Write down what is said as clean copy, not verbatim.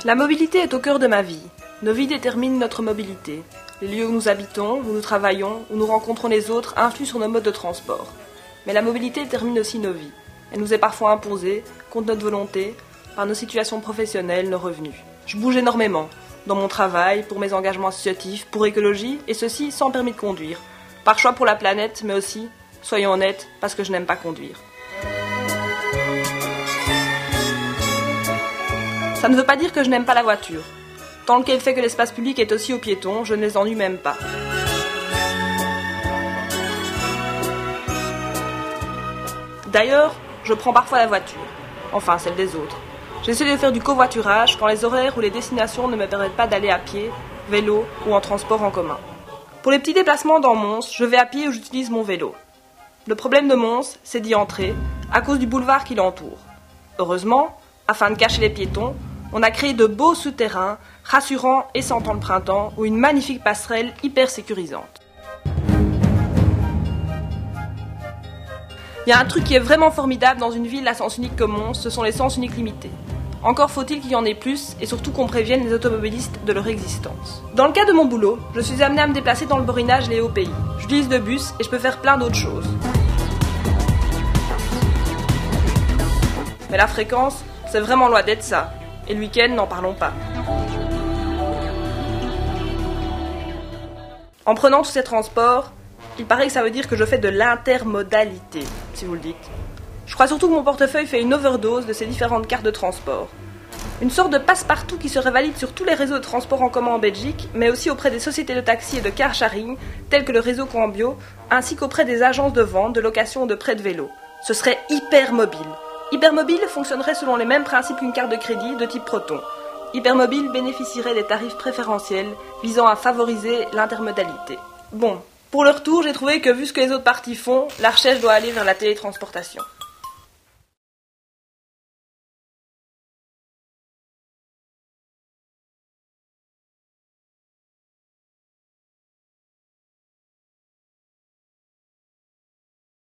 La mobilité est au cœur de ma vie. Nos vies déterminent notre mobilité. Les lieux où nous habitons, où nous travaillons, où nous rencontrons les autres influent sur nos modes de transport. Mais la mobilité détermine aussi nos vies. Elle nous est parfois imposée, contre notre volonté, par nos situations professionnelles, nos revenus. Je bouge énormément, dans mon travail, pour mes engagements associatifs, pour écologie, et ceci sans permis de conduire. Par choix pour la planète, mais aussi, soyons honnêtes, parce que je n'aime pas conduire. Ça ne veut pas dire que je n'aime pas la voiture. Tant qu'elle fait que l'espace public est aussi aux piétons, je ne les ennuie même pas. D'ailleurs, je prends parfois la voiture. Enfin, celle des autres. J'essaie de faire du covoiturage quand les horaires ou les destinations ne me permettent pas d'aller à pied, vélo ou en transport en commun. Pour les petits déplacements dans Mons, je vais à pied ou j'utilise mon vélo. Le problème de Mons, c'est d'y entrer, à cause du boulevard qui l'entoure. Heureusement, afin de cacher les piétons, on a créé de beaux souterrains, rassurants et sentant le printemps, ou une magnifique passerelle hyper sécurisante. Il y a un truc qui est vraiment formidable dans une ville à sens unique comme Mons, ce sont les sens uniques limités. Encore faut-il qu'il y en ait plus, et surtout qu'on prévienne les automobilistes de leur existence. Dans le cas de mon boulot, je suis amenée à me déplacer dans le Borinage et les Hauts-Pays. J'utilise le bus et je peux faire plein d'autres choses. Mais la fréquence, c'est vraiment loin d'être ça. Et le week-end, n'en parlons pas. En prenant tous ces transports, il paraît que ça veut dire que je fais de l'intermodalité, si vous le dites. Je crois surtout que mon portefeuille fait une overdose de ces différentes cartes de transport. Une sorte de passe-partout qui serait valide sur tous les réseaux de transport en commun en Belgique, mais aussi auprès des sociétés de taxi et de car-sharing, telles que le réseau Cambio, ainsi qu'auprès des agences de vente, de location ou de prêt de vélo. Ce serait hypermobile. Hypermobile fonctionnerait selon les mêmes principes qu'une carte de crédit de type Proton. Hypermobile bénéficierait des tarifs préférentiels visant à favoriser l'intermodalité. Bon, pour le retour, j'ai trouvé que vu ce que les autres parties font, la recherche doit aller vers la télétransportation.